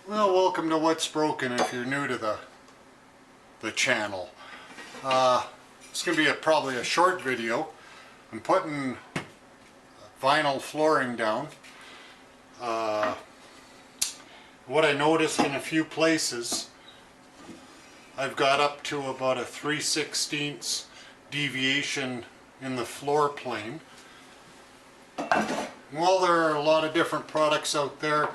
Well, welcome to What's Broken if you're new to the channel. It's going to be probably a short video. I'm putting vinyl flooring down. What I noticed in a few places, I've got up to about a 3/16 deviation in the floor plane. While there are a lot of different products out there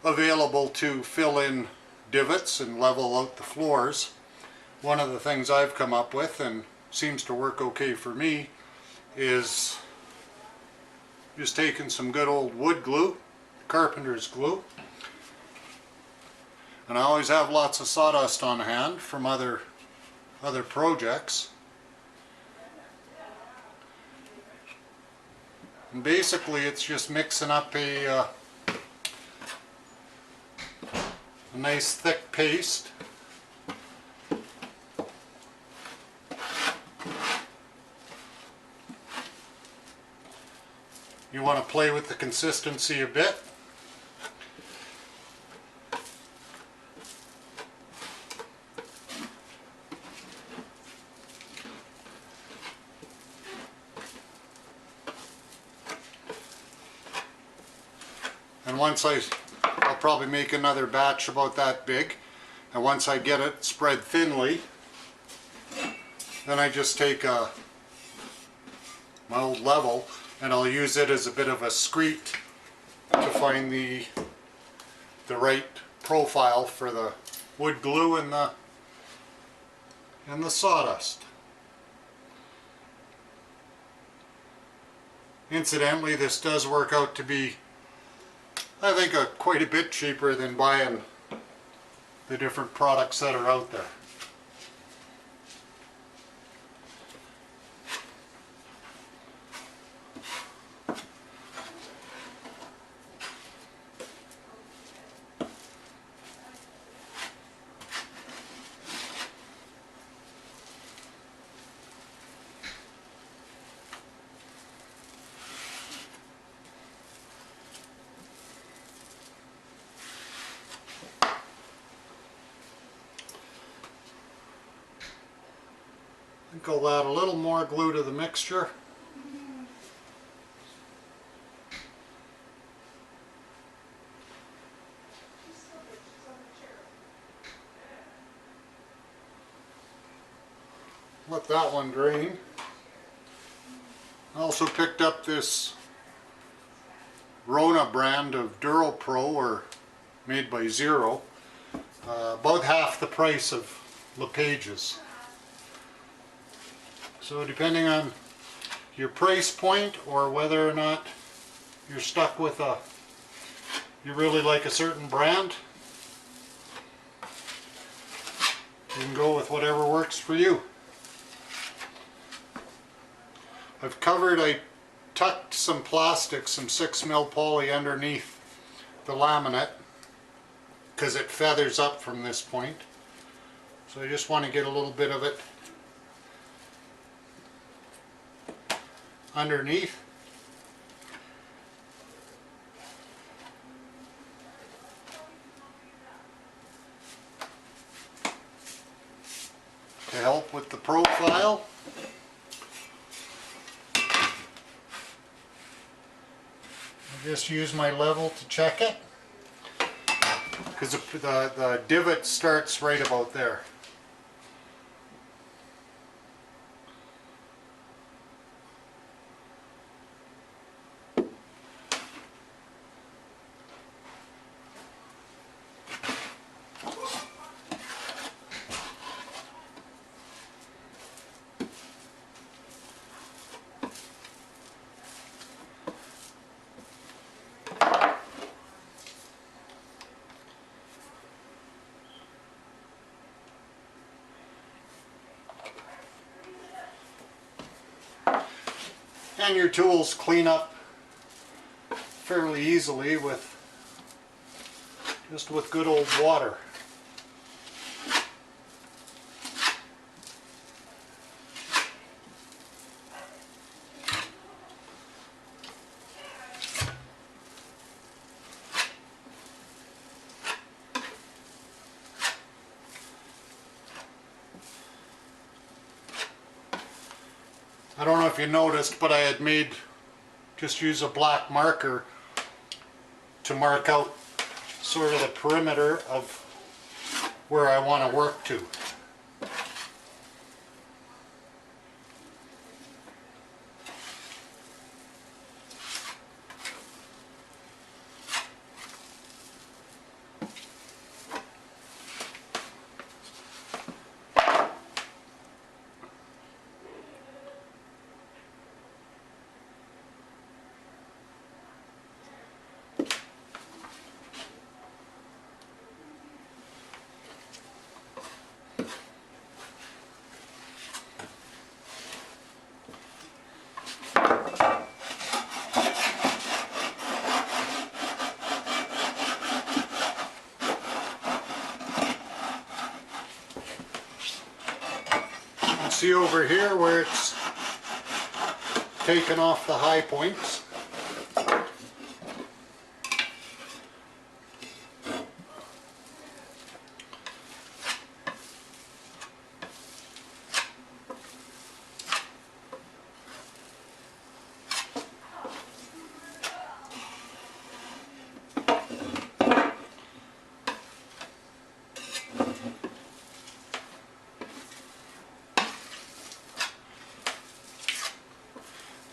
available to fill in divots and level out the floors, one of the things I've come up with, and seems to work okay for me, is just taking some good old wood glue, carpenter's glue, and I always have lots of sawdust on hand from other projects. And basically it's just mixing up a nice thick paste. You want to play with the consistency a bit. And once I'll probably make another batch about that big, and once I get it spread thinly, then I just take my old level and I'll use it as a bit of a screed to find the right profile for the wood glue and the sawdust. Incidentally, this does work out to be, I think, quite a bit cheaper than buying the different products that are out there. I think I'll add a little more glue to the mixture. Let that one drain. I also picked up this Rona brand of Duro Pro, or made by Zero, about half the price of LePage's. So depending on your price point, or whether or not you're stuck with you really like a certain brand, you can go with whatever works for you. I tucked some plastic, some 6mm poly underneath the laminate, because it feathers up from this point. So I just want to get a little bit of it underneath. To help with the profile. I just use my level to check it, because the divot starts right about there. And your tools clean up fairly easily with good old water. if you noticed, but I had just use a black marker to mark out sort of the perimeter of where I want to work to. See over here where it's taken off the high points.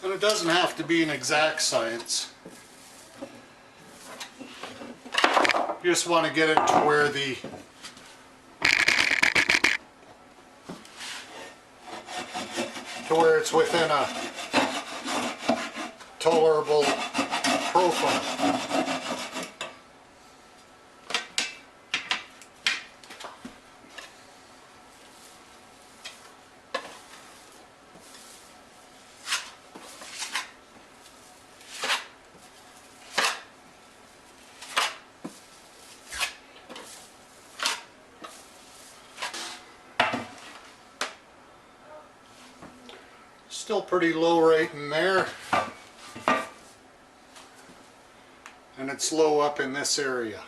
And it doesn't have to be an exact science. You just want to get it to where it's within a tolerable profile. Still pretty low right in there, and it's low up in this area.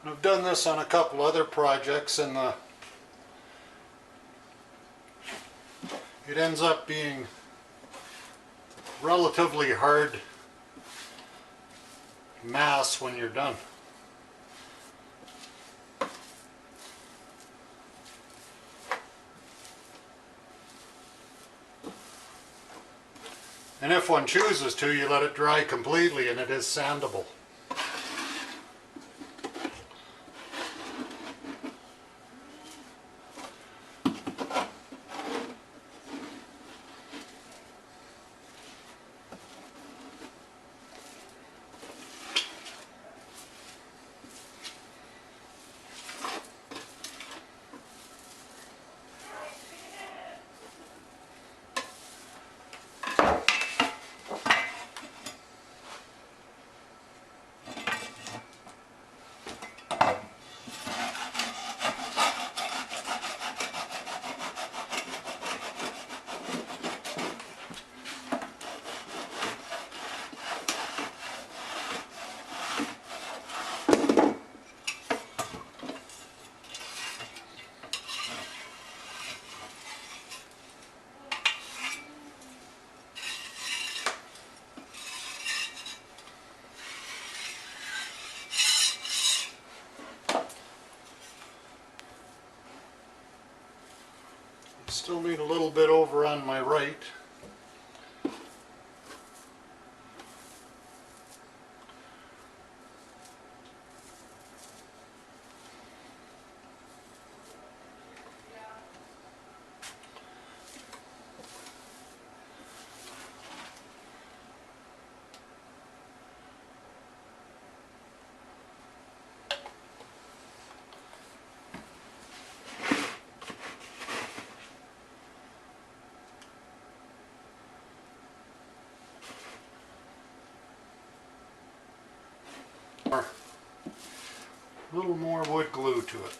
And I've done this on a couple other projects, and it ends up being relatively hard mass when you're done. And if one chooses to, you let it dry completely and it is sandable. Still need a little bit over on my right. A little more wood glue to it.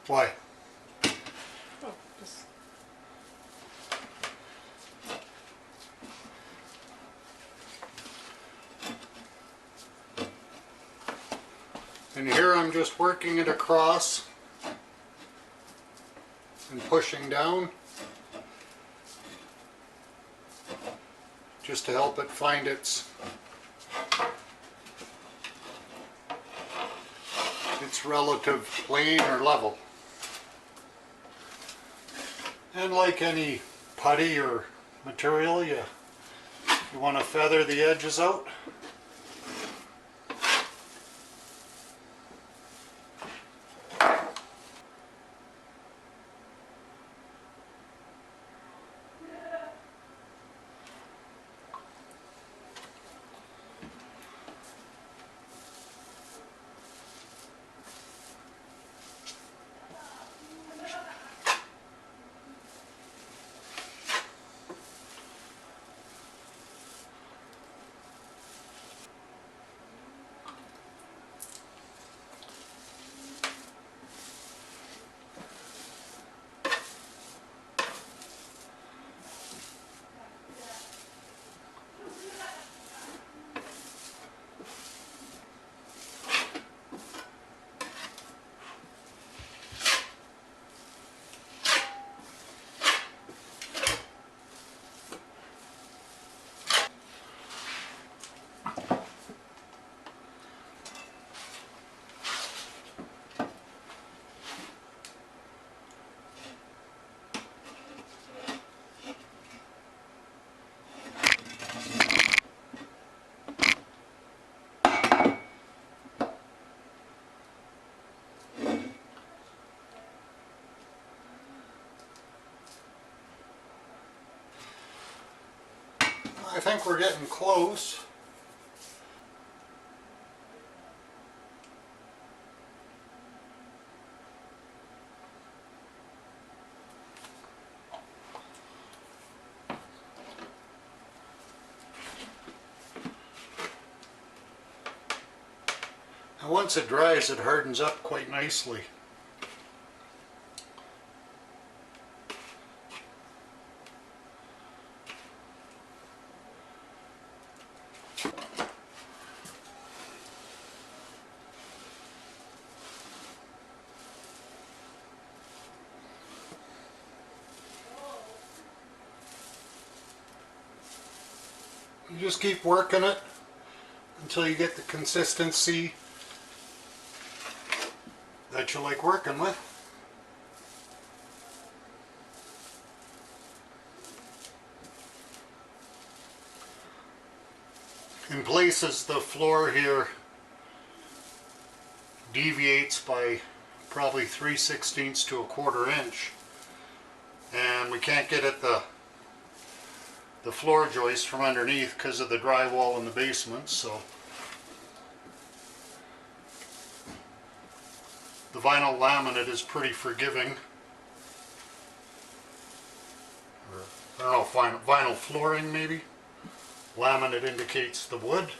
Why? Oh, just And here I'm just working it across and pushing down just to help it find its relative plane or level. And like any putty or material, you want to feather the edges out. I think we're getting close. And once it dries, it hardens up quite nicely. You just keep working it until you get the consistency that you like working with. In places the floor here deviates by probably 3/16 to 1/4 inch, and we can't get at the floor joist from underneath because of the drywall in the basement, so the vinyl laminate is pretty forgiving. Or, I don't know, vinyl flooring maybe. Laminate indicates the wood.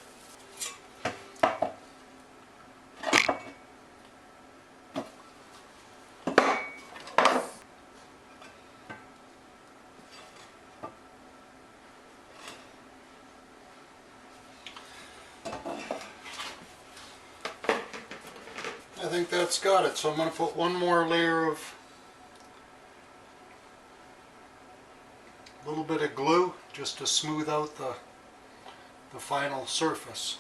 I think that's got it, so I'm going to put one more layer of a little bit of glue just to smooth out the final surface.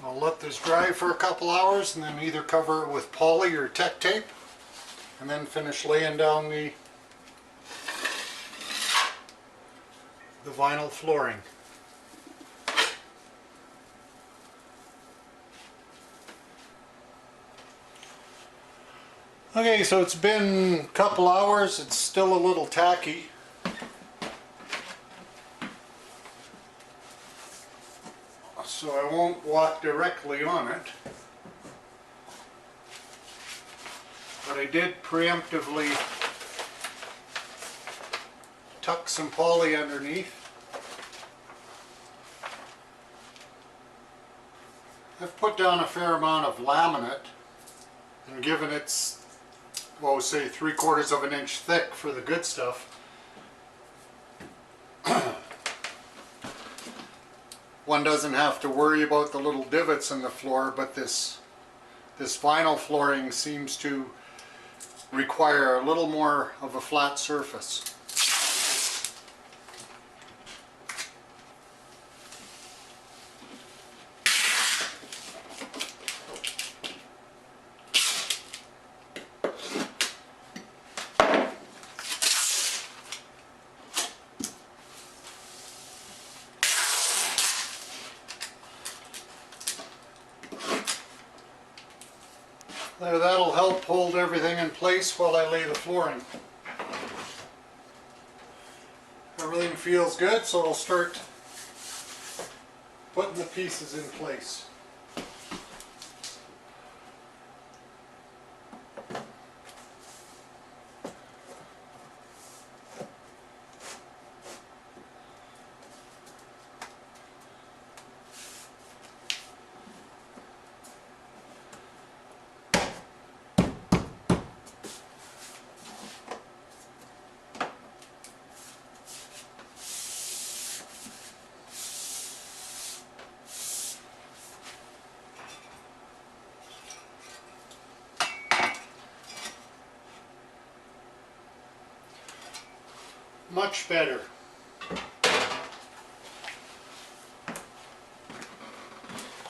I'll let this dry for a couple hours and then either cover it with poly or tech tape and then finish laying down the vinyl flooring. Okay, so it's been a couple hours. It's still a little tacky. So I won't walk directly on it. But I did preemptively tuck some poly underneath. I've put down a fair amount of laminate and given it's, well, say 3/4 of an inch thick for the good stuff. One doesn't have to worry about the little divots in the floor, but this vinyl flooring seems to require a little more of a flat surface. There, that'll help hold everything in place while I lay the flooring. Everything feels good, so I'll start putting the pieces in place. Much better.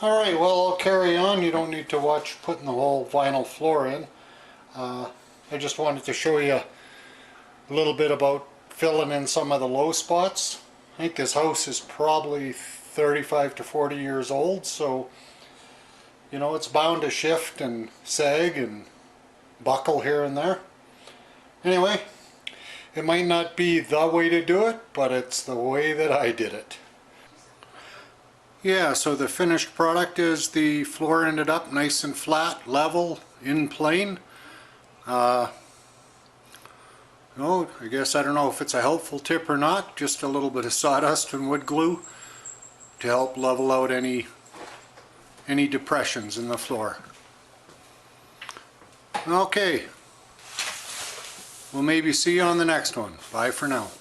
Alright, well, I'll carry on. You don't need to watch putting the whole vinyl floor in. I just wanted to show you a little bit about filling in some of the low spots. I think this house is probably 35 to 40 years old, so you know, it's bound to shift and sag and buckle here and there. Anyway, it might not be the way to do it, but it's the way that I did it. Yeah, so the finished product is the floor ended up nice and flat, level, in plane. I guess I don't know if it's a helpful tip or not, just a little bit of sawdust and wood glue to help level out any depressions in the floor. Okay. We'll maybe see you on the next one. Bye for now.